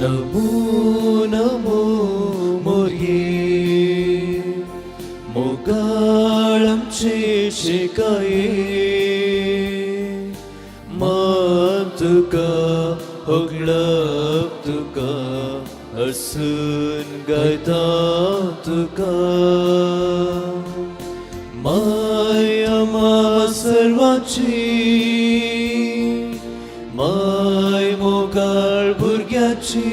नमो नमो मोरये मोगाळामचे शेकाये मान तुका होगळप तुका हसून गायता तुका माया मा सर्वांची माय मोगाळ भुरग्याची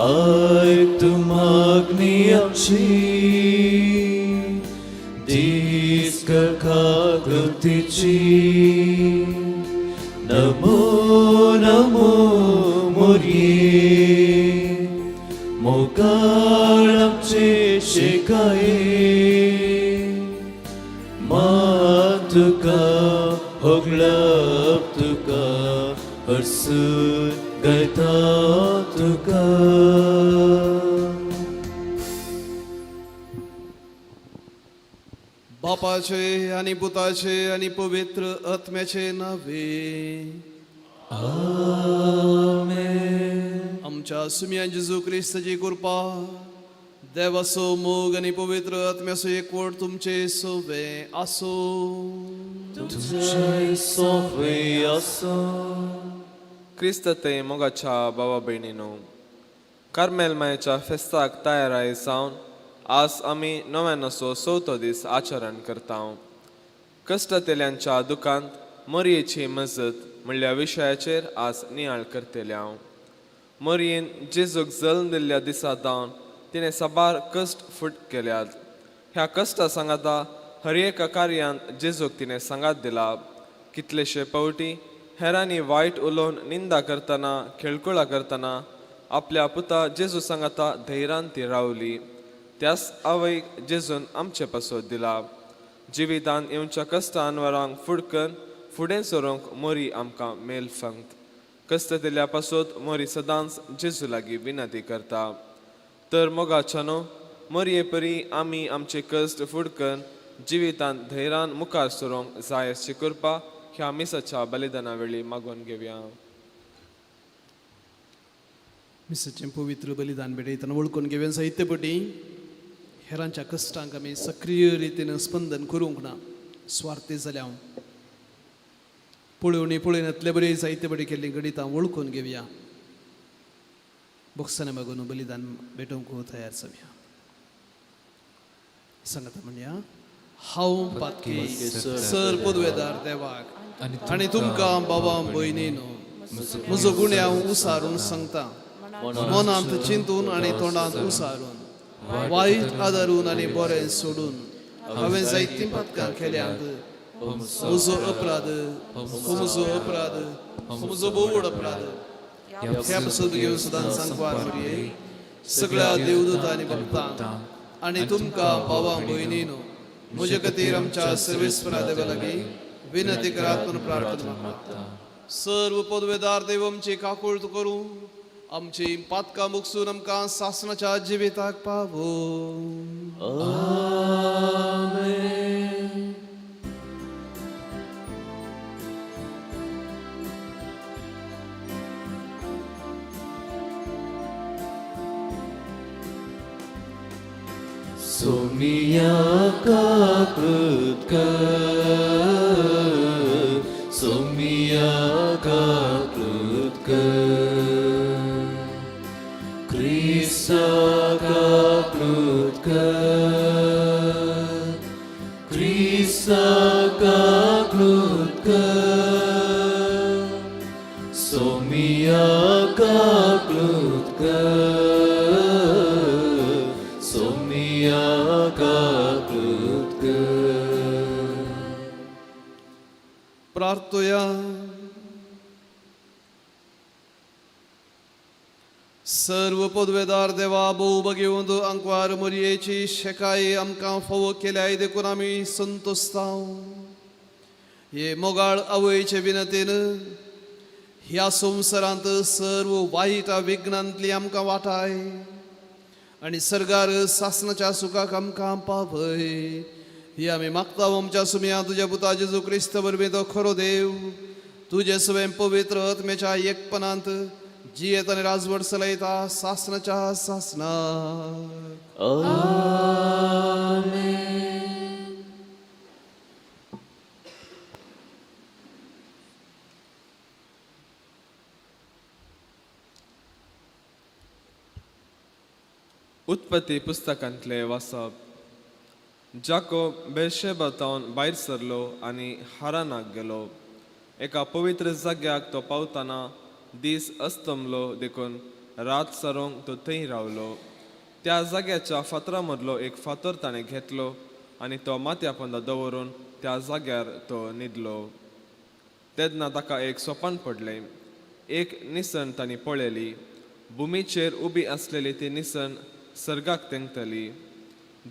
आयक तूं मागणी आमची दीस कृतीची नमो नमो मोरये मोगाळ आमचे शेकाये मान तुका होगळप तुका हसून गायता तुका बापाचे आणि पुताचे आणि पवित्र आत्म्याचे नावे आमेन. आमच्या सुम्या जेजू ख्रिस्ताची कृपा देवाचो मोग आणि पवित्र आत्म्याचो एकवट तुमचे सोबे आसो. तुमचे सोबे आसो. क्रिस्त ते मोगाच्या भावा भयणीनो, कार्मेल मायेच्या फेस्ताक तयाराय जावन आज आमी नव्यानसो चवथो दीस आचरण करता. कश्टतेल्यांच्या दुखांत मोरयेची मजत म्हणल्या विशयाचेर आज नियाळ करतले हांव. मोरयेन जेजूक जल्म दिल्ल्या दिसा दावन तिणें साबार कश्ट फूट केल्यात. ह्या कश्टा सांगाता हर एका कार्यांत जेजूक तिणें सांगात दिला. कितलेशे पावटी हेरांनी वायट उलोवन निंदा करतना खेळकुळा करतना आपल्या पुता जेजू सांगाता धैर्यान ती रावली. त्याच आवयक जेजून आमचे पासो दिला. जिवितान येवच्या कश्टान वरांक फुडकन फुडें सरूंक मोरी आमकां मेल फंगत. कश्ट दिल्या पासोत मोरी सदांच जेजू लागीं विनंती करता. तर मोगाच्यानो मोरये परी आमी आमचे कश्ट फुडकन जिवितान धैर्यान मुखार सरूंक जाय अशी कृपा ह्या मिसाच्या बलिदाना वेळी मागून घेवया. मिसाचें पवित्र बलिदान भेटयतना वळखून घेवन साहित्यपटी हेरांच्या कश्टांक आमी सक्रिय रितीन स्पंदन करूंक ना. स्वार्थी जाल्या हांव पळोवणी पळयनातले बरे साहित्यपटी केल्ली गणितां वळखून घेवया. बॉक्साने मागून बलिदान भेटोवंक तयार जावया. सांगता म्हणया हांव पातकी सर पदवेदार देवाक आनी तुमकां बाबा भयणीनो म्हजो गुणे हांव उसारून सांगता. मनांत चिंतून आनी तोंडांत उसारून वायट आदारून आनी बरें सोडून हांवें जायतीं पातकां केल्यांत. म्हजो अपराध हो म्हजो अपराध हो म्हजो बोवड अपराध. ह्या पासून घेवन सदांच सांगपार मोरये सगळ्या देवदूतां आनी भक्तांक आनी तुमकां भावां भयणीनो म्हजे खातीर आमच्या सर्वेस्परा देवा लागीं विनंती करात म्हूण प्रार्थना मागता. सर्व पदवेदार देव आमची काकूळट करूं आमची पातकां मुगसून आमकां सासणाच्या जिविताक पावो. आमेन. सोमिया काकृत कर सोमिया काकृत कर क्रिस्ता काकृत कर क्रिस्ता काकृत कर सोमिया काकृत कर सोमिया काकृत कर. प्रार्थया. सर्व पदवेदार देवा भोव बगेवंद अंकवार मोरयेची शेकाय आमकां फावो केल्याय देखून आमी संतोस्ता. हे मोगाळ आवयचे विनंतेन ह्या संवसारांत सर्व वायट विघ्नांतली आमकां वाटाय आनी सर्गार सासणाच्या सुखाक आमकां पावय. ही आमी मागता आमच्या सुम्या तुज्या पुता जेजू क्रिस्त वरवीं तो खरो देव तुजे सवें पवित्र आत्म्याच्या एकपणांत जी येता आनी राजवट चलयता सासनाच्या सासनाक. उत्पत्ती पुस्तकांतले वाचप. जाकोब बेर्शेबातावन भायर सरलो आनी हारानाक गेलो. एका पवित्र जाग्याक तो पावतना दीस अस्तमलो देखून रात सरोंक तो थंय रावलो. त्या जाग्याच्या फातरा मदलो एक फातर ताणें घेतलो आनी तो माथ्या पोंदा दवरून त्या जाग्यार तो न्हिदलो. तेन्ना ताका एक सोपान पडलें. एक निसण तांणी पळयली. भुमीचेर उबी आसलेली ती निसण सर्गाक तेंगतली.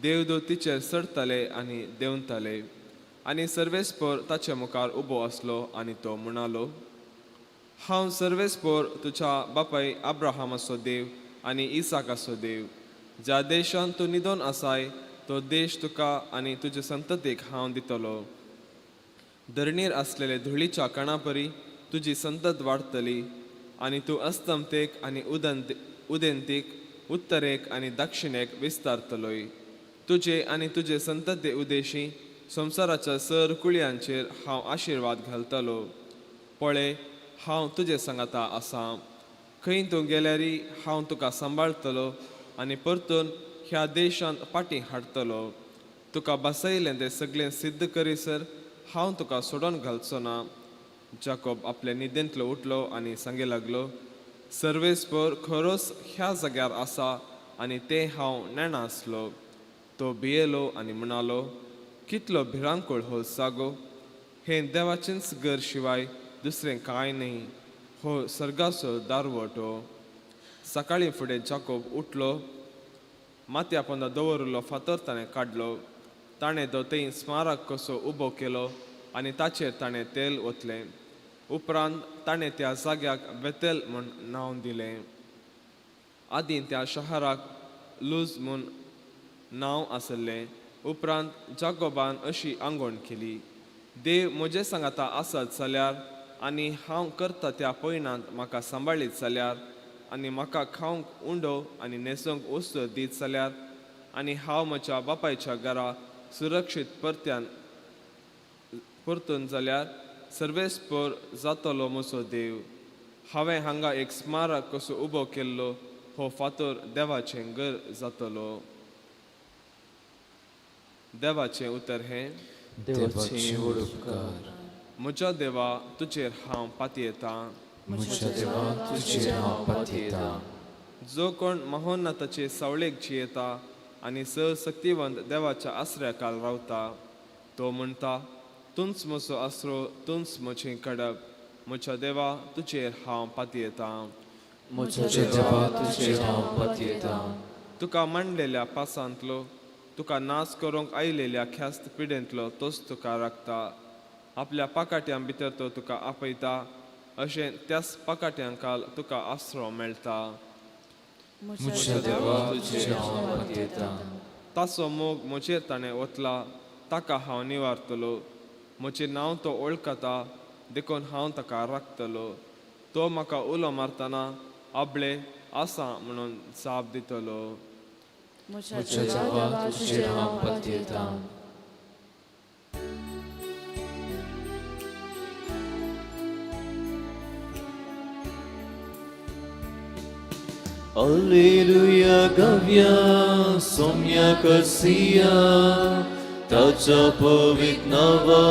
देवदूत तिचेर चडताले आनी देंवताले. आनी सर्वेस्पोर ताचे मुखार उबो आसलो आनी तो म्हणलो, हांव सर्वेस्पोर तुज्या बापाय अब्राहमाचो देव आनी इसाकाचो देव. ज्या देशांत तूं न्हिदोन आसाय तो देश तुका आनी तुजे संततीक हांव दितलो. धरणीर आसलेले धुळीच्या कणा परी तुजी संतत वाडटली आनी तूं अस्तमतेक आनी उदेंतीक उत्तरेक आनी दक्षिणेक विस्तारतलोय. तुजे आनी तुजे संतते उदेशी संवसाराच्या सर कुळयांचेर हांव आशिर्वाद घालतलो. पळय, हांव तुजे सांगाता आसां. खंय तूं गेल्यारी हांव तुका सांबाळटलो आनी परतून ह्या देशांत फाटीं हाडटलो. तुका बसयलें तें सगळें सिद्ध करीसर हांव तुका सोडून घालचो ना. जाकोब आपल्या न्हिदेंतलो उठलो आनी सांगे लागलो, सर्वेस्पोर खरोच ह्या जाग्यार आसा आनी तें हांव नेणा आसलो. तो भियेलो आनी म्हणालो, कितलो भिरांकूळ हो जागो. हें देवाचेंच घर शिवाय दुसरें कांय न्ही. हो सर्गाचो दारवटो. सकाळीं फुडें जाकोब उठलो. माथ्या पोंदा दवरिल्लो फातर ताणें काडलो. ताणें तो थंय स्मारक कसो उबो केलो आनी ताचेर ताणें तेल ओतलें. उपरांत ताणें त्या जाग्याक बेतेल म्हूण नांव दिलें. आदीं त्या शहराक लूज म्हूण नांव आसलें. उपरांत जाकोबान अशी आंगवण केली, देव म्हजे सांगाता आसत जाल्यार आनी हांव करता त्या पयणांत म्हाका सांबाळीत जाल्यार आनी म्हाका खावंक उंडो आनी न्हेसूंक वस्तू दीत जाल्यार आनी हांव म्हज्या बापायच्या घरा सुरक्षीत परतून जाल्यार सर्वेस्पोर जातलो म्हजो देव. हांवें हांगा एक स्मारक कसो उबो केल्लो. हो फातर देवाचें घर जातलो. देवाचें उतर हें, देवाचें उपकार. म्हज्या देवा तुजेर हांव पातयेतां. म्हज्या देवा तुजेर हांव पातयेतां. जो कोण महोन्नताचे सावळेक जियेता आनी सर्वशक्तिवंत देवाच्या आश्रयाखाल रावता, तो म्हणटा, तूंच म्हजो आसरो, तूंच म्हजें कडब. म्हज्या देवा तुजेर हांव पातयेतां. म्हज्या देवा तुजेर हांव पातयेतां. तुका मांडलेल्या पासांतलो, तुका नाच करूंक आयिल्ल्या ख्यास्त पिडेंतलो तोच तुका राखता. आपल्या पाकाट्यां भितर तो तुका आपयता. अशें त्याच पाकाट्यांकाल तुका आसरो मेळटा. म्हज्या देवा तुजेर हांव पातयेतां. ताचो मोग म्हजेर ताणें ओतला. ताका हांव निवारतलो. म्हजें नांव तो वळखता देखून हांव ताका राखतलो. तो म्हाका उलो मारतना आपले आसा म्हणून जाप दितलो. म्हज्या देवा तुजेर हांव पातयेतां. Alleluia gavia somnia cursia tacha povitnava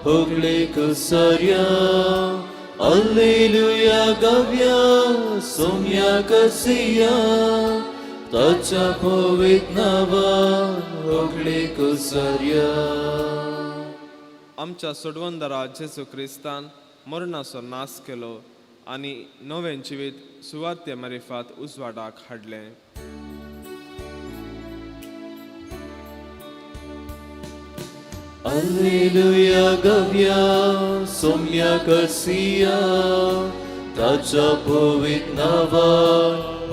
hogle kusaria. Alleluia gavia somnia cursia tacha povitnava hogle kusaria. आमच्या सोडवंदरा जेजू क्रिस्तान मरणाचो नाश केलो आनी नवें जिवीत सुवाते मारिफात उजवाडाक हाडलें. Alleluia gavia somnia cursia tacha povitnava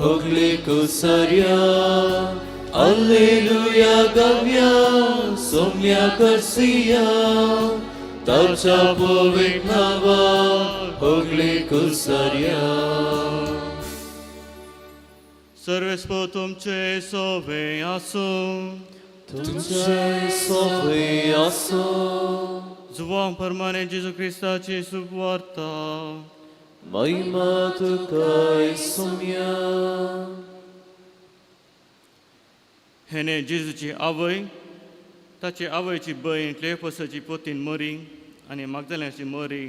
hogle kusaria. Alleluia gavia somnia cursia tacha povitnava hogle kusaria. सर्वेस्po तुमचे सोवे आसूं तुमचे सोबे असो जुवां परमाने जेजू क्रिस्ताची सुवार्ता महिमा तुका सुम्या हेने जेजूची आवय ताचे आवयची बहीण क्लेओपासाची पोतीन मरी आनी मागदलेनाची मरी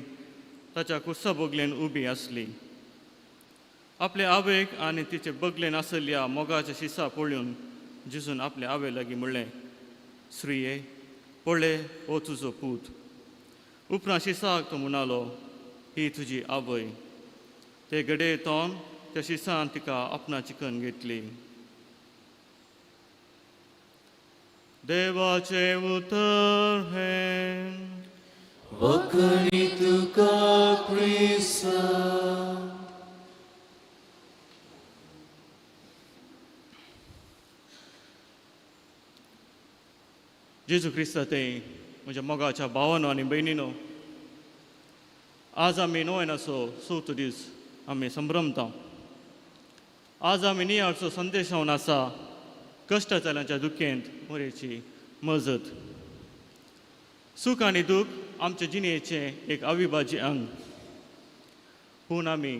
ताच्या कुस्सा बोगलेन उबी आसली. आपल्या आवयक आनी तिचे बगलेन आसलेल्या मोगाच्या शिसा पळोवन जेजून आपल्या आवय लागीं म्हणलें, स्त्रिये, पळय हो तुजो पूत. उपरांत शिसाक तो म्हणालो, ही तुजी आवय. ते गडे येतोन त्या शिसान तिका आपणा चिकन घेतली. देवाचे उतर हे वखणी तुका क्रिस्ता जेजू क्रिस्ता ते म्हज्या मोगाच्या भावानो आनी भयणीनो, आज आमी नोवेनाचो चवथो दीस आमी संभ्रमता. आज आमी नियाळचो संदेश हांवन आसा कश्ट जाल्यांच्या दुखेंत मोरेची मजत. सूख आनी दूख आमचे जिणेचें एक अविभाज्य अंग. पूण आमी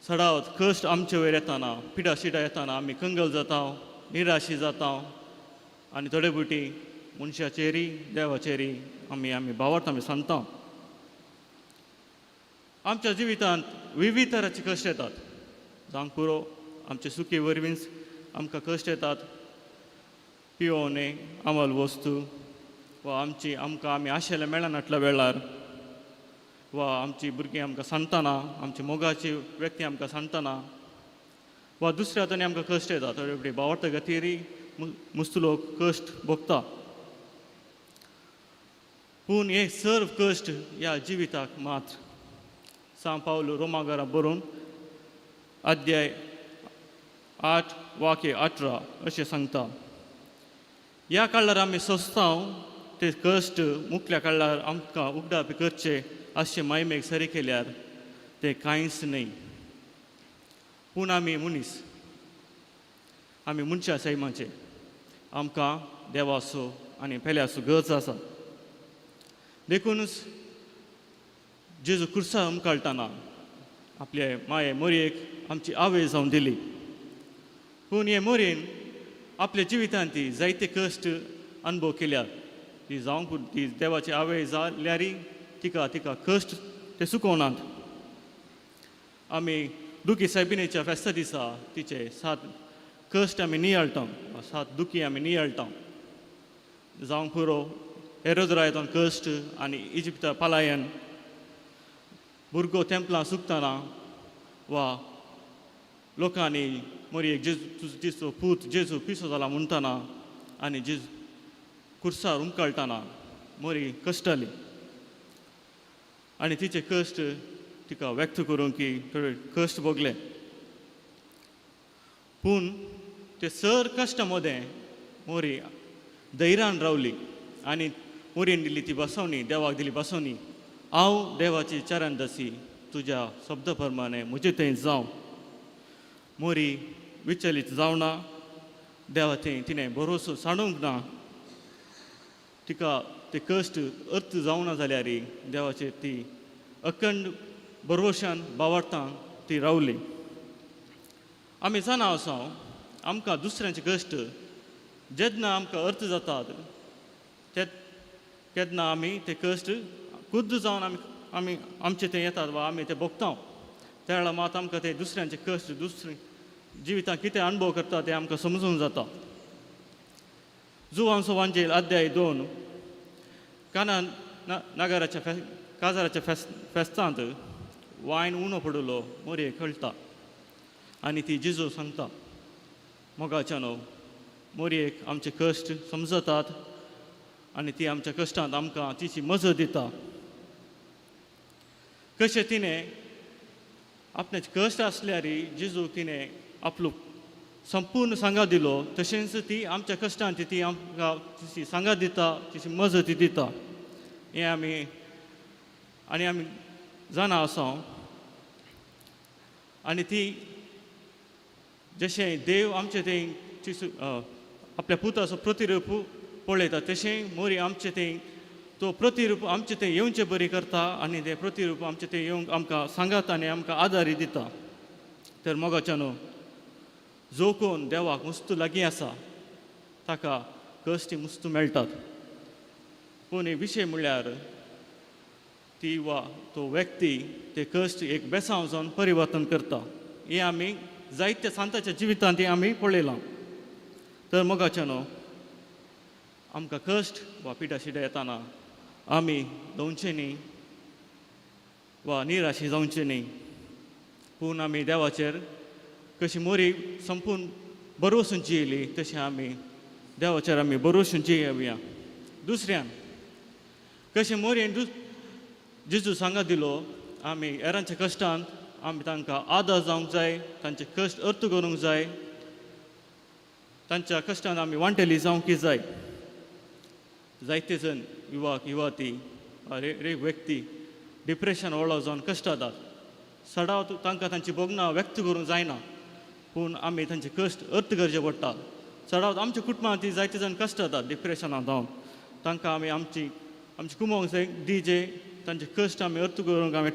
सडावत कश्ट आमचे वयर येताना, पिडा शिडा येताना आमी कंगल जाता, निराशी जाता आनी थोडे बुटी मनशाचेरी देवाचेरी आमी भावार्थ आमी सांगता. आमच्या जिवितांत विविध तरांचे कश्ट येतात. जावंक पुरो आमचे सुखी वरवींच आमकां कश्ट येतात. पिवोवणे आमल वस्तू वा आमकां आमी आशेले मेळनाटल्या वेळार वा आमची भुरगीं आमकां सांगतना, आमची मोगाची व्यक्ती आमकां सांगतना वा दुसऱ्या हातांनी आमकां कश्ट येता. थोडे फावटी भावार्थ खातीरय मुस्तुलो कश्ट भोगता. पूण हे सर्व कश्ट ह्या जिविताक मात्र सांत पावलो रोमाकारां बरोवन अध्याय 8 वाक्य 18 अशें सांगता. ह्या काळार आमी सोंसतांव ते कश्ट मुखल्या काळार आमकां उगडाप करचे अशें मायमेक सरी केल्यार ते कांयच न्हय. पूण आमी मनीस, आमी मनशा सैमाचे, आमकां देवाचो आनी पेल्याचो गरज आसा. देखूनच जेजू क्रुसा उमकाळटाना आपले माये मोरयेक आमची आवय जावन दिली. पूण हे मोरेन आपल्या जिवितांत ती जायते कश्ट अनुभव केल्यात. ती जावंक ती देवाची आवय जाल्यारय तिका कश्ट ते सुकोवनात. आमी दुखी सायबिणीच्या फेस्ता दिसा तिचे 7 कश्ट आमी नियाळटा, 7 दुखी आमी नियाळटा. जावंक पुरो हेरोदरायतान कश्ट आनी इजिप्ता पालायन, भुरगो तेंपलां सुकतना वा लोकांनी मोरयेक जेजू पूत जेजू पिसो जाला म्हणटना आनी जेजू कुर्सार उमकाळटना मोरी कश्टाली. आनी तिचे कश्ट तिका व्यक्त करूंक की थोडे कश्ट भोगले. पूण ते सर कश्टा मदें मोरी धैर्यान रावली आनी मोरीन दिली ती बसवणी, देवाक दिली बसवणी, हांव देवाची चरण दसी तुज्या शब्द प्रमाणे म्हजे थंय जावं. मोरी विचलीत जावना. देवा थंय तिणें भरोसो साणूंक ना. तिका ते कश्ट अर्थ जावना जाल्यारय देवाचेर ती अखंड भरवशान भावार्थान ती रावली. आमी जाणा आसा आमकां दुसऱ्यांचे कश्ट जेन्ना आमकां अर्थ जातात तेन्ना आमी ते कश्ट खुद्द जावन आमी आमचे थंय येतात वा आमी ते भोगता. त्या वेळार मात आमकां ते दुसऱ्यांचे कश्ट दुसरे जिवितांत कितें अनुभव करता ते आमकां समजूंक जाता. जुवांचो वांजेल अध्याय 2 काना काजाराच्या फेस्तांत वायन उणो पडलो मोरये कळटा आनी ती जेजू सांगता, मोगाच्यानो मोरयेक आमचे कश्ट समजतात आनी ती आमच्या कश्टांत आमकां तिची मजत दिता. कशें तिणें आपणाचे कश्ट आसल्यारय जेजू तिणें आपलो संपूर्ण सांगात दिलो, तशेंच ती आमच्या कश्टांत ती आमकां तिची सांगात दिता, तिची मजत दिता. हें आमी जाणा आसा. आनी ती जशें देव आमचे थंय आपल्या पुताचो प्रतिरूप पळयता तशें मोरी आमचे थंय तो प्रतिरूप आमचे थंय येवचें बरी करता आनी तें प्रतिरूप आमचे थंय येवंक आमकां सांगात आनी आमकां आदारी दिता. तर मोगाच्यानो जो कोण देवाक मस्त लागीं आसा ताका कश्ट मस्त मेळटात. पूण हे विशय म्हणल्यार ती वा तो व्यक्ती ते कश्ट एक बेसांव जावन परिवर्तन करता. हे आमी जायत्या सांताच्या जिवितांत आमी पळयलां. तर मोगाच्यानो आमकां कश्ट वा पिडा शिडा येताना आमी दोवचें न्ही वा निराशी जावचें न्ही. पूण आमी देवाचेर कशी मोरी संपूर्ण बरोवसून जियेली तशें आमी देवाचेर आमी बरोवसून जियेवया. दुसऱ्यान कशें मोरयेन जेजू सांगात दिलो आमी हेरांच्या कश्टांत आमी तांकां आदार जावंक जाय, तांचे कश्ट अर्थ करूंक जाय, तांच्या कश्टांत आमी वांटेली जावंक जाय. जायते जण युवक युवती व्यक्ती डिप्रेशन ओळो जावन कश्ट जातात. सडाव तांकां तांची बोगनां व्यक्त करूंक जायना. पूण आमी तांचे कश्ट अर्थ करचे पडटा. चडाव आमच्या कुटुंबांत ती जायते जण कश्ट जातात डिप्रेशनांत जावन. तांकां आमी आमची कुमोंक जाय दिजे, तांचे कश्ट आमी अर्थ करूंक आमी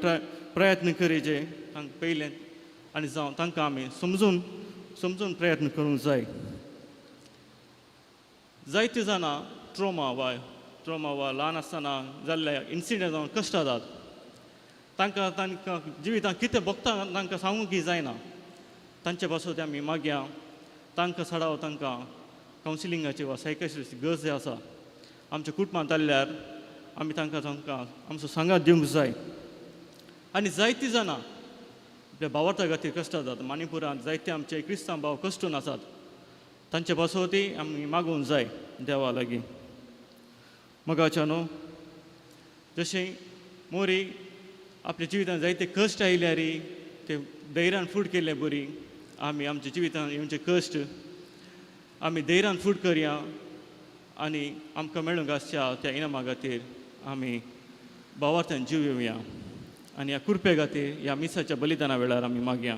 प्रयत्न करीचे तांकां पयलें आनी जावं तांकां आमी समजून प्रयत्न करूंक जाय. जायते जाणां ट्रोमा वा ल्हान आसतना जाल्ले इन्सिडंट जावन कश्ट जातात. तांकां जिवितांत कितें भोगता तांकां सांगूंक जायना. तांचे पासून आमी मागया तांकां सडाव तांकां कावन्सिलिंगाची वा सायकॅट्रिस्ट गरज आसा. आमच्या कुटुंबांत जाल्ल्यार आमी तांकां आमचो सांगात दिवंक जाय. आनी जायतीं जाणां आपल्या भावार्था खातीर कश्ट जातात. माणिपुरांत जायते आमचे क्रिस्तांव भाव कश्टून आसात. तांचे पासून ती आमी मागूंक जाय देवा लागीं. मोगाच्यानो जशें मोरी आपल्या जिवितांत जायते कश्ट आयल्यार ते धैर्यान फूट केल्ले बरी. आमी आमच्या जिवितांत येवचे कश्ट आमी धैर्यान फूट करया आनी आमकां मेळूंक आसच्या त्या इनामा खातीर आमी भावार्थान जीव येवया. आनी ह्या कृपे खातीर ह्या मिसाच्या बलिदाना वेळार आमी मागया.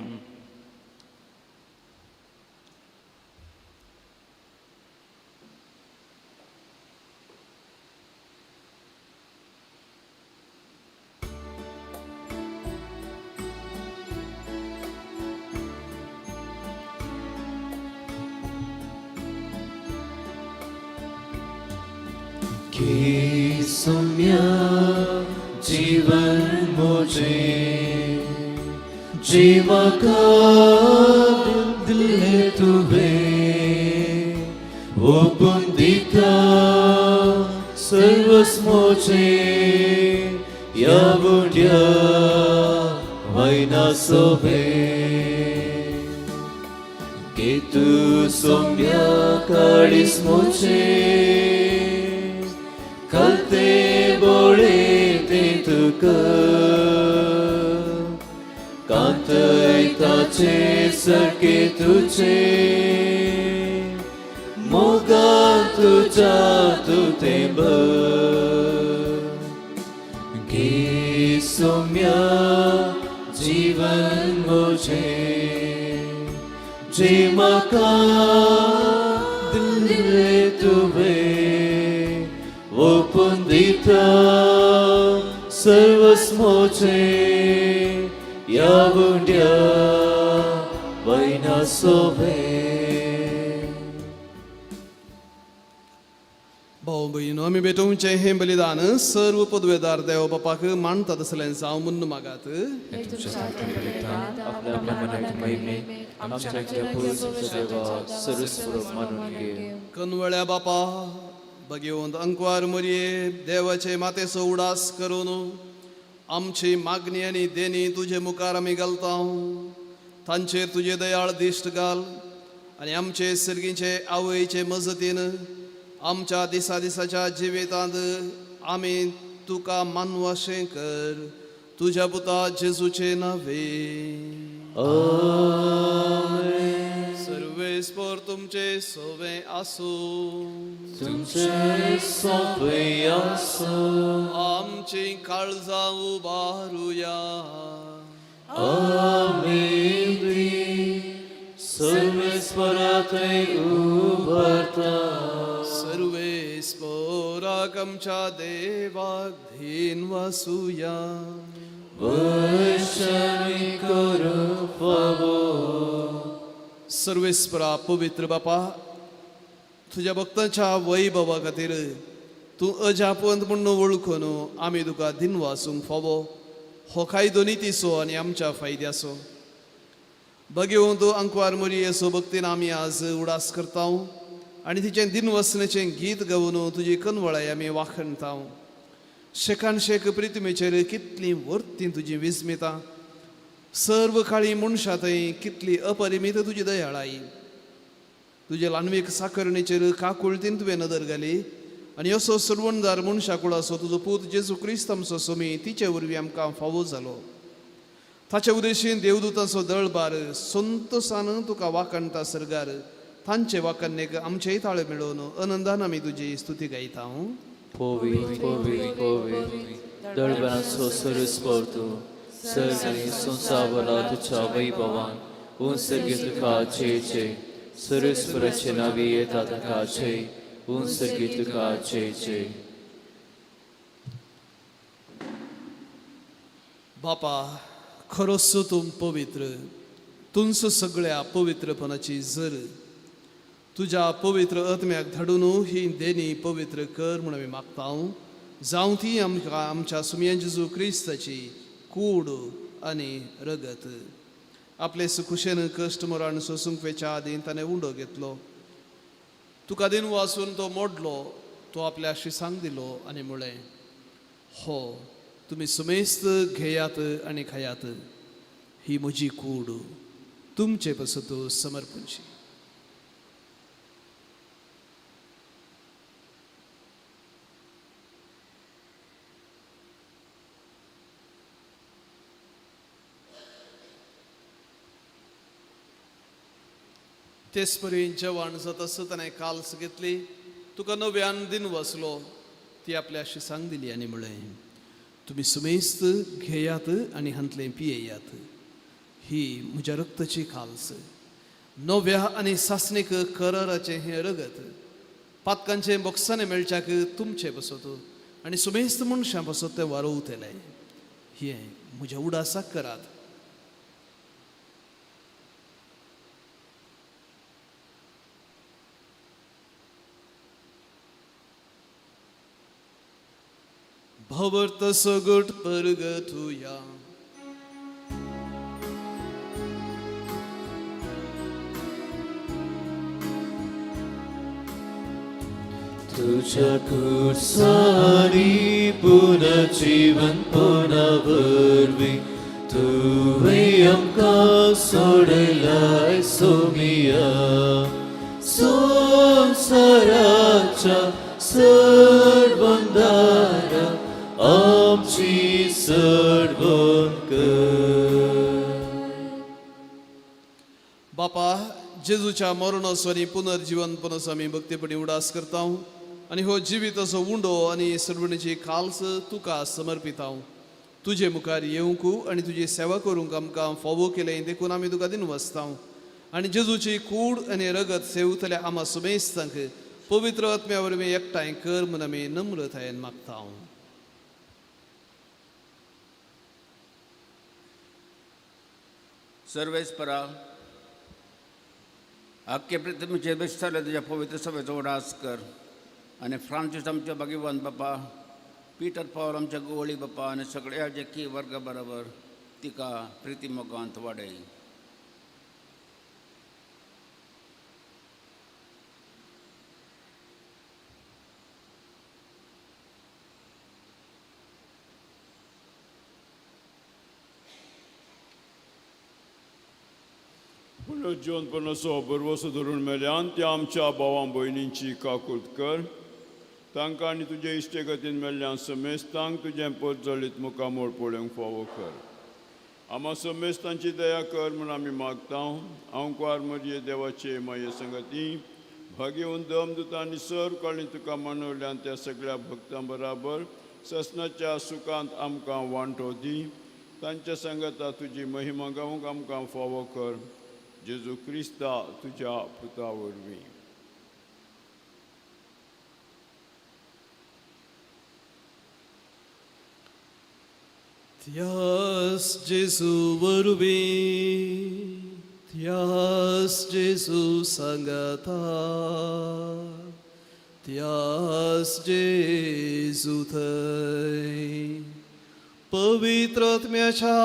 कि सौम्या जीवन मुझे जीवा का दिल है तुवे वो बंदिता सर्वस मुझे या बुढ़िया वैना सोबे कि तू सौम्या काड़िस मुझे कलते बोले ते तुक कांतयताचे सरके तुझे मोगा तुझा तू ते गे सौम्या जीवन मुझे जे मका दिल तुवे वो पुंदिता सर्वस मोचे या बुंड्या वैना सोभे. भाऊ बहिणो आमी भेटोवचें हें बलिदान सर्व पदवेदार देव बापाक मानता तसलें जावं म्हूण मागात. आपल्या मनात महिमे आमच्या देवा सर्वस्वरूप मानून घे. कनवळ्या बापा भगवंत अंकवार मरये देवाचे मातेचो उडास करून आमची मागणी आनी देणी तुजे मुखार आमी घालता. तांचेर तुजे दयाळ दिश्ट घाल आनी आमचे सर्गीचे आवयचे मजतीन आमच्या दिसाच्या जिवितांत आमी तुका मानवाशें कर तुज्या पुता जेजूचे नावे. सर्वेस्पर तुमचे सोवे आसूं तुमचे सोवे आसूं आमची काळजां उबारुया. आमीन. सर्वे स्वरातय उभरता सर्वेस्पराक आमच्या देवाक धीन वासुया वैशमी करू फावो सर्वेस्परा पवित्र बापा तुझ्या भक्तांच्या वैभवा खातीर तूं अजापवंत म्हणून वळखून आमी तुका दिन वासूंक फावो हो कायदो नितीचो आनी आमच्या फायद्याचो बगेव तूं अंकवार मोरी असो भक्तीन आमी आज उडास करता आनी तिचें दिन वसणेचें गीत गावन तुजी कनवळाय आमी वाखणता शेकान शेक प्रितमेचेर कितलीं वर्तीं तुजी विस्मिता सर्व काळी मनशां थंय कितली अपरिमीत तुजी दयाळाई तुजे ल्हानवीक साकरणेचेर काकुळतीन तुवें नदर घाली आनी असो सर्वणदार मनशा कुळाचो तुजो पूत जेजू क्रिस्त आमचो सोमी तिचे वरवीं आमकां फावो जालो ताचे उद्देशीन देवदूतांचो दळबार संतोषान तुका वाकणटा सरगार तांचे वाकणेक आमचेय ताळे मेळोवन आनंदान आमी तुजी स्तुती गायता पोवी पोवी पोवी दळबराचो सरस्पर तूं सर्ग आनी संसावला तुझ्या वैभवान उंसर्गीत तुकाचे सरस्वराचे नावी येता ताकाचे उंसर्गीत तुकाचे बापा खरोच तूं पवित्र तुंच सगळ्या पवित्रपणाची जर तुझ्या पवित्र आत्म्याक धाडून ही देणी पवित्र कर म्हूण आमी मागता जावं ती आमकां आमच्या सुमयेन जेजू क्रिस्ताची कूड आनी रगत आपले सुखुशेन कश्ट मरण सोसूंक वेच्या आदीं ताणें उंडो घेतलो तुका दिन वाचून तो मोडलो तो आपल्या शिसांक दिलो आनी म्हळें हो तुमी सुमेस्त घेयात आनी खायात ही म्हजी कूड तुमचे पासत समर्पणची तेच परी जेवण जाता आसतना ताणें काल्स घेतली तुका नव्यान दिन वसलो ती आपल्या शिसांक दिली आनी म्हळें तुमी सुमेस्त घेयात आनी हांतलें पियेयात ही म्हज्या रक्ताची काल्स नव्या आनी सासणीक कराराचें हें रगत पातकांचें बॉक्सांनी मेळच्याक तुमचे बसत आनी सुमेस्त मनशां बसत तें वारोवतलें हें म्हज्या उडासाक करात भवर्त सगट परगतुया तुझ्या कुर्सानी पुनर्जीवन पुनर्वरवी तुवें आमकां सोडलाय सोमिया संसाराच्या सरबंदारा आमची सडवण कर बापा जेजूच्या मरणोत्सव आनी पुनर्जीवनपणाचो आमी भक्तीपणी उडास करता आनी हो जिविताचो उंडो आनी सडवणीची खाल्स तुका समर्पिता तुजे मुखार येवंक आनी तुजी सेवा करूंक आमकां फावो केलें देखून आमी तुका दिन वसता आनी जेजूची कूड आनी रगत सेवतल्या आमा सुमेस्तांक पवित्र आत्म्या वरवीं एकठांय कर म्हूण आमी नम्रतायेन मागता सर्वेस्परा आख्खे पृथ्वीचे बेस्ताले तुझ्या पवित्र सभेचो उडास कर आनी फ्रांसीस आमच्या भगवान बापा पीटर पॉल आमच्या गोवळी बापा आनी सगळ्या जेकी वर्ग बरोबर तिका प्रिती मोगांत वाडय पुनर्जीवनपणाचो बरवसो धरून मेल्यान त्या आमच्या भावां भयणींची काकूट कर तांकां आनी तुजे इश्टेगतीन मेल्ल्यान समेस्तांक तुजें पद जळीत मुखामोळ पळोवंक फावो कर आमा समेस्तांची दया कर म्हूण आमी मागता अंकवार मरये देवाचे माये संगती भाग्यवन दमदूत आनी सर कळ्ळी तुका मनवल्यान त्या सगळ्या भक्तां बराबर ससनाच्या सुखांत आमकां वांटो दी तांच्या संगता तुजी महिमा गावूंक आमकां फावो कर जेजू क्रिस्ता तुझ्या पुता वरवीं त्यास जेजू वरवीं त्यास जेजू सांगता त्यास जेजू थंय पवित्र आत्म्याच्या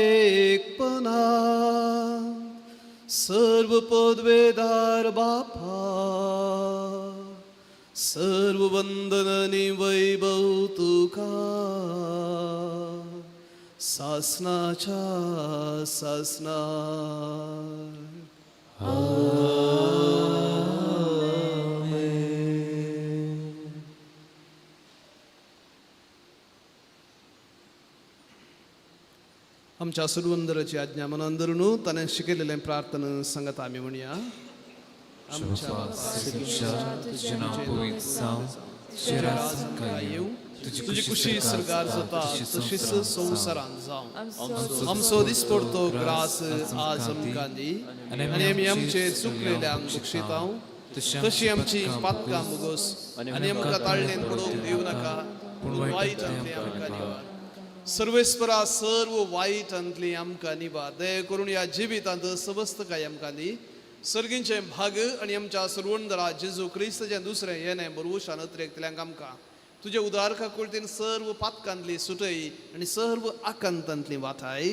एकपणा सर्व पदवेदार बापा सर्व वंदन आणि वैभव तुका सासनाच्या सासनार आमच्या सुरवंदराची आज्ञा मनान धरून ताणें शिकयलेलें प्रार्थना सांगत आमी म्हणया तुझे नाव पवित्र जावं तुझे राज येवं तुझी खुशी सरगार जाता तशीच संवसारांत जावं आमचो दिसपडतो ग्रास आज आमकां दी आनी आमी आमचे चुकलेल्यांक बक्षितांव तशी आमची पातकां मुगोस आनी आमकां ताळणेन पडोवंक दिवं नाका पूण वायटांतली आमकां निवार सर्वेस्परा सर्व वायटांतली आमकां निवार दया करून ह्या जिवितांत सबस्तकाय आमकां दी सर्गींचे भाग आनी आमच्या सुरवंदरा जेजू क्रिस्ताचें दुसरें येणें बरोवशान अतिरेकतल्यांक आमकां तुझे उदारका कुळतीन सर्व पातकांतली सुटय आनी सर्व आकांतांतली वाटाय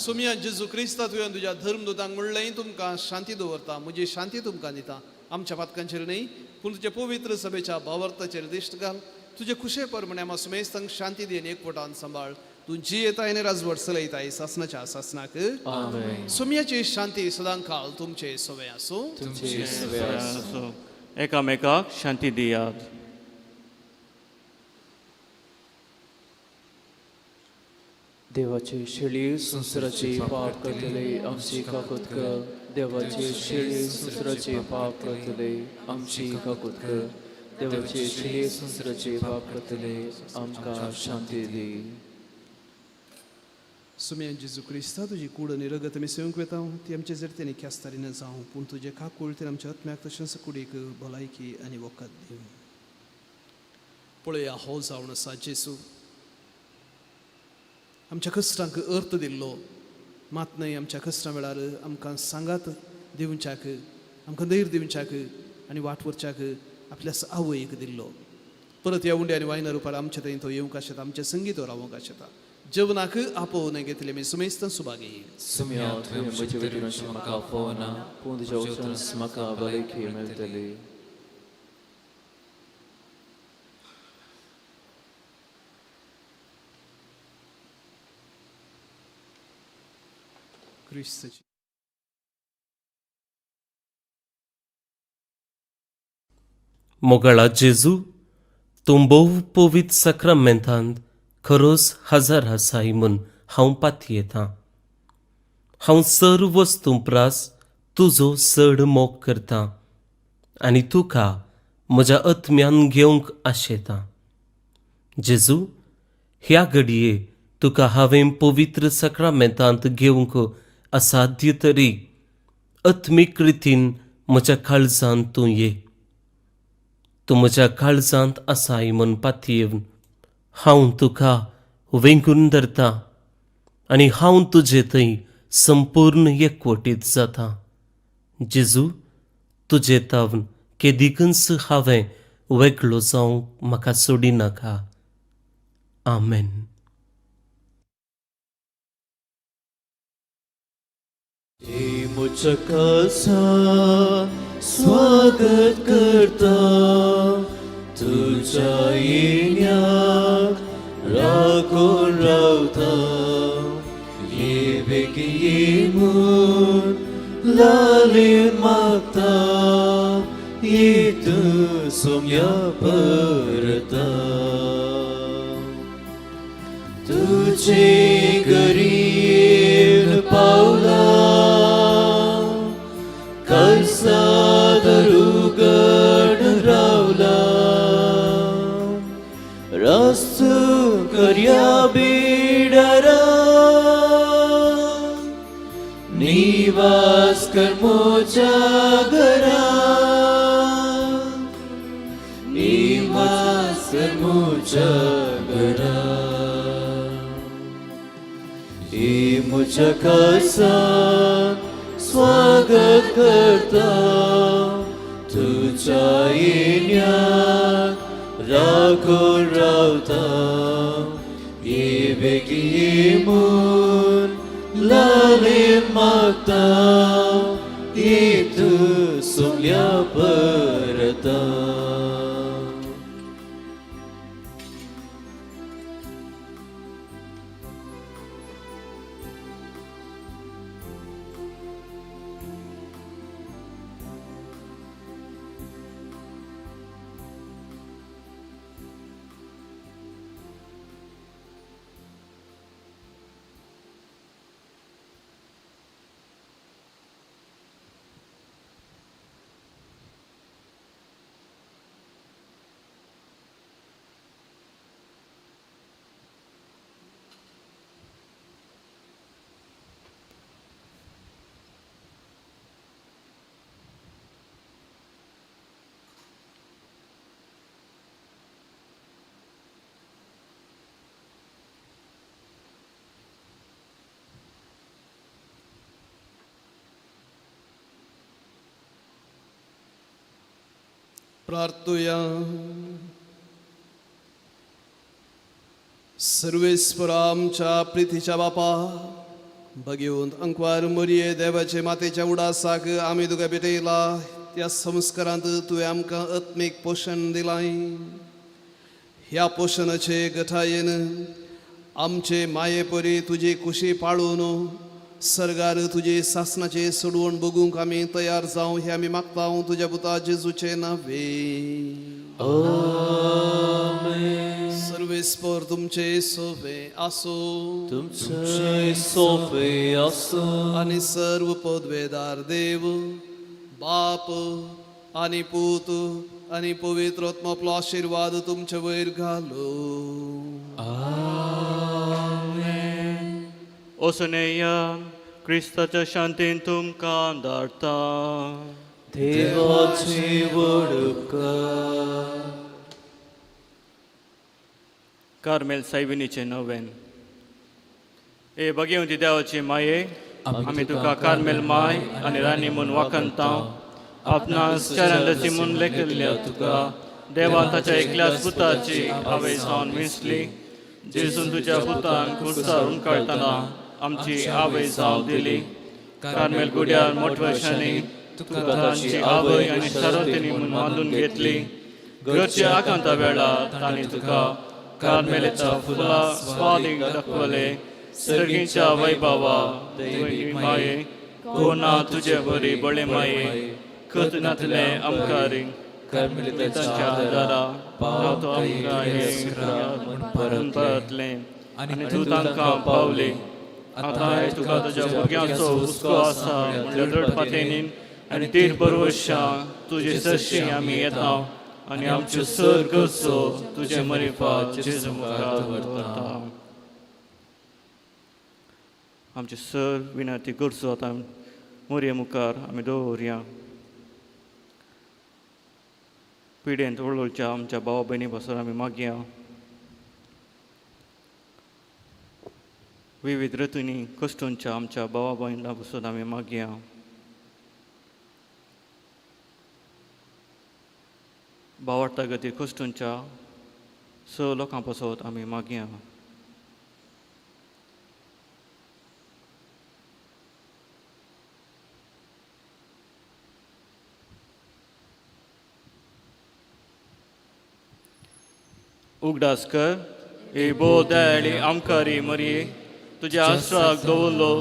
सोम्या जेजू क्रिस्ता तुवें तुज्या धर्मदूतांक म्हणलें तुमकां शांती दवरता म्हजी शांती तुमकां दिता आमच्या पातकांचेर न्ही पूण तुजे पवित्र सभेच्या भावार्थाचेर दिश्ट घाल तुजे खुशे परमणे आमा सुमेस्तांक शांती दी आनी एकवटान सांबाळ तूं जी येताय आनी राजवट चलयताय सासनाच्या सासनाक सोम्याची शांती सदां काळ तुमचे सवय आसूं एकामेकाक शांती दियात देवाची शेळी संसाराची पाप करतले आमची काकूत कर देवाची शेळी संसाराची पाप करतले आमची काकूत कर देवाची शेळी संसाराची पाप करतले आमकां शांती दी सुम्या जेजू क्रिस्ता तुजी कूड आनी रगत आमी सेवंक वेता ती आमचे जरतेनी ख्यास्तारीन जावं पूण तुजे काकूळतेन आमच्या आत्म्याक तशेंच कुडीक भलायकी आनी वखद दिवं पळया हो जावन आसा जेजू आमच्या कश्टांक अर्थ दिल्लो मात न्हय आमच्या कश्टां वेळार आमकां सांगात दिवच्याक आमकां धैर्य दिवच्याक आनी वाट व्हरच्याक आपल्या आवयक दिल्लो परत ह्या उंड्या आनी वायना रुपार आमचे थंय तो येवंक आशेता आमच्या संगीत रावंक आशेता जेवणाक आपोवन घेतले मी सुमेस्त सुभागी सुम्या तुवें म्हजे वटेन अशें म्हाका आपोवना पूण तुज्या वचन म्हाका भलायकी मेळटली क्रिस्ताची मोगळा जेजू तूं भोव पवित्र सक्रामेंतांत खरोच हजर आसाय म्हूण हांव पातयेतां हांव सर्व वस्तू प्रास तुजो चड मोग करतां आनी तुका म्हज्या आत्म्यान घेवंक आशेतां जेजू ह्या घडये तुका हांवें पवित्र सक्रामेंतांत घेवंक असाध्य तरी आत्मीक रितीन म्हज्या काळजांत तूं ये तूं म्हज्या काळजांत आसाय म्हूण पातयेवन हांव तुका वेंकून धरतां आनी हांव तुजे थंय संपूर्ण एकवटीत जाता जेजू तुजे तावन केदीकच हांवें वेगळो जावंक म्हाका सोडिनाका आमेन म्हज्या काळजां स्वागत करता तुझ्या येण्याक राखून रावता ये बेगी म्हूण लालीन मागता ये तूं सोम्या परता तुजे गरीब पावला कळसाद उगड रावला रस्तू करया बिडारा निवास कर मोच्या घरात, निवास कर मोच्या घरात. ये मुझ्या खासात स्वागत करता, तुझ्या येण्यात राखून रावता. ये बेगी येऊन लाले मागता, ये तू सोमल्या परता. प्रार्थूया. सर्वेस्परा आमच्या प्रितीच्या बापा, भगिवंत अंकवार मोरये देवाचे मातेच्या उडासाक आमी तुका भेटयला. त्या संस्कारांत तुवें आमकां आत्मीक पोशण दिलाय. ह्या पोशणाचे गठायेन आमचे माये परी तुजी कुशी पाळून सर्गार तुजे सासनाचे सोडवण बगूंक आमी तयार जावं हे आमी मागता तुज्या पुता जेजूचे नावे. सर्वेस्पर तुमचे सोवे आसो, तुमचे सोपे असो. आणि सर्व पदवेदार देव बाप आणि पूत आणि पवित्र आत्मा आपलो आशीर्वाद तुमच्या वयर घालो. ओसनेया क्रिस्ताच्या शांतीन तुमकां धाडटा. देवाची वडका. कार्मेल सायबिणीचे नवेन. ए भगिवंती देवाची माये, आमी तुका कार्मेल माय आनी राणी म्हूण वाखणता. आपणास चरणदशी म्हूण लेखिल्ल्या तुका देवान ताच्या एकल्याच पुताची आवय जावन विंचली. जेजून तुज्या पुतान कुर्सारून काडटना आमची आवय जाव दिली. कार्मेल गुड्यार मोठवशांनी तुका तांची आवय आनी सरतेनी म्हूण बांदून घेतली. घरच्या आकांता वेळार तांणी तुका कार्मेलीच्या फुला स्वादीक दाखवले. सर्गीच्या वैभवा देवी माये, कोणा तुजे बरी बळे माये, कतनातले आमकारी कार्मेलीच्या दारा पावतो आमकां हे परतले. आनी तूं तांकां पावली. आतां तुका तुज्या भुरग्यांचो हुस्को आसा म्हणल्या दृढ फातेनीन आनी तीर बरोवशा तुजे सरशी आमी येता. आनी आमच्यो सर गरजो तुजे मरिफात जेजू मुखार व्हरता. आमचे सर विनंती गरजो आतां मोरये मुखार आमी दवरया. पिडेंत वळवळच्या आमच्या भावा भयणी पासून आमी मागया. विविध ऋतूंनी कश्टूंच्या आमच्या भावा भयणां पासून आमी मागया. भावार्था गती कश्टूंच्या स लोकां पासून आमी मागया. उगडास कर हे बोदळी आमकारी मरये, तुज्या आश्राक दवरलो,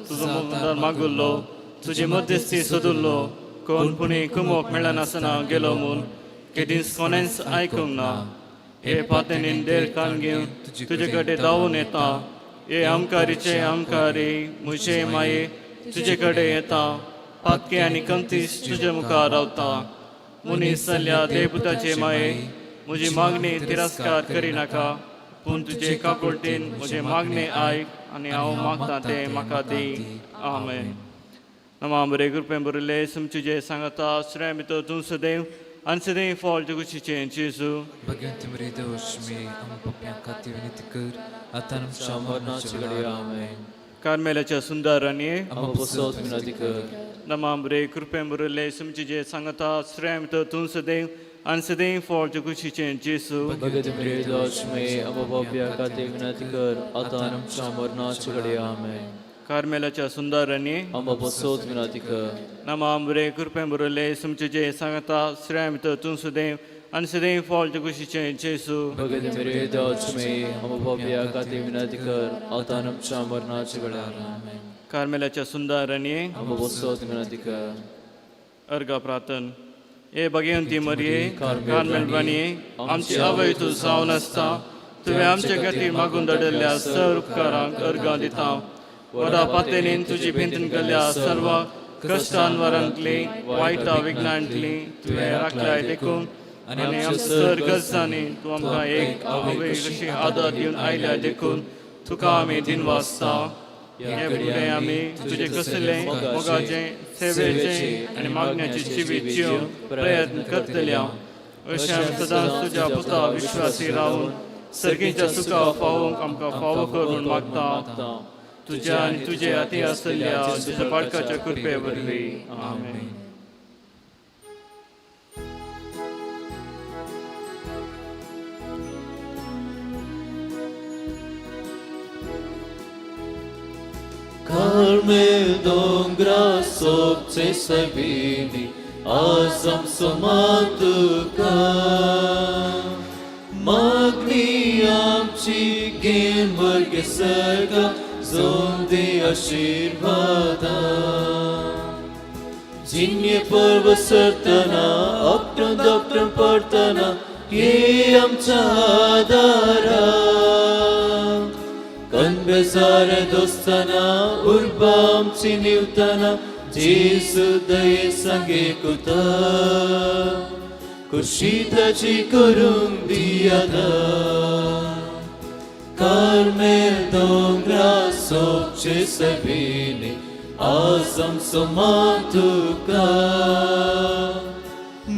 तुजो मुखार मागुल्लो, तुजी मध्यस्थी सोदुल्लो. कोण पुणी कुमोक मेळनासतना गेलो म्हूण केदीस कोणेंच आयकूंक ना. हे फातेनीन देर कान घेवन तुजे कडेन धांवून येता. हे आमकारीचे आमकारी म्हजे माये तुजे कडेन येता. पातके आनी कंतीस तुजे मुखार रावता. मुनीस जाल्ल्या देवपुताचे माये, म्हजी मागणी तिरस्कार करिनाका, पूण तुजे काकुळटीन म्हजे मागणे आयक आनी हांव मागतां तें म्हाका दी. आमेन. Namam bere grupen borele sumchuje sangata sremito tunsadev ansadev fall juguchiche Jesu. Bhagyanti Mridoshmi, Ampapyankati Vinitikar, Atanam Shamarnachigade, Amen. Carmelacha sundaranye. Amapostol Minadikar. Namam bere grupen borele sumchuje sangata sremito tunsadev ansadev fall juguchiche Jesu. Bhagavad Mridashme, Amapopya Kati Vinatikar, Atanam Shamarnachigade, Amen. Carmelacha sundaranye. Amapostol Minadikar. Namam bere grupen borele sumchuje sangata sremito tunsadev ansadev fall juguchiche Jesu. Bhagavad Mridashme, Amapopya Kati Vinatikar, Atanam Shamarnachigade, Amen. Carmelacha sundaranye. Amapostol Minadikar. अर्घ प्रार्थन ए Bhagwanti मरिये Carmel बनिये आमची अवैतू जावन आसता तुवें आमचे खातीर मागून धाडिल्ल्या सर्व उपकारांक अर्घ दिता वडा पातेलीन तुजी भिंतन केल्ल्या सर्व कश्टांवरांतली वायटा विघ्नांतली तुवें राखल्याय देखून आनी आमच्या सर गरजांनी तूं आमकां एक आवय कशी आदार दिवन आयल्या देखून तुका आमी दिनवासता हे फुडें आमी तुजे कसले मोगाचे सेवेचे आनी मागण्याचे जिवीत जिवन प्रयत्न करतल्या अशें आमी सदांच तुज्या पुता विश्वासी रावन सर्गीच्या सुखा फावोवंक आमकां फावो करून मागता तुज्या आनी तुजे हाती आसलेल्या तुज्या बाळकाच्या कृपे वरवीं आमेन. Carmel dongra sopce sabini asam somantuka magni amchi gen varge sarga zonde ashirvada जिन्य पर्व सरतना अपटन दपटन पडतना ये आमचा आदारा कणबेजारे दोस्ताना उर्बा आमची निवताना जेसू दये सांगे कुता कुर्शीताची करून दियादा कार्मेल दोंगरा सोपचे सबीने आसम समान तुका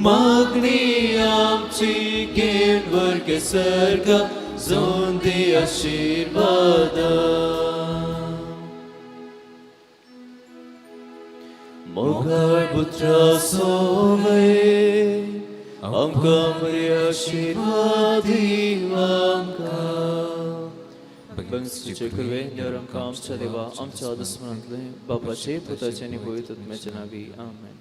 मागणी आमची घेन वर्गे सर्गा जोंदी आशीर्वादा मोगार पुत्रा सोवे आमकां बरे आशीर्वाद आमकां बंगसूचे कुरवे देवर आमकां आमच्या देवा आमच्या दुस्मनांतले बापाचे पुताचे आनी पवित्र आत्म्याचे नांवी आमेन.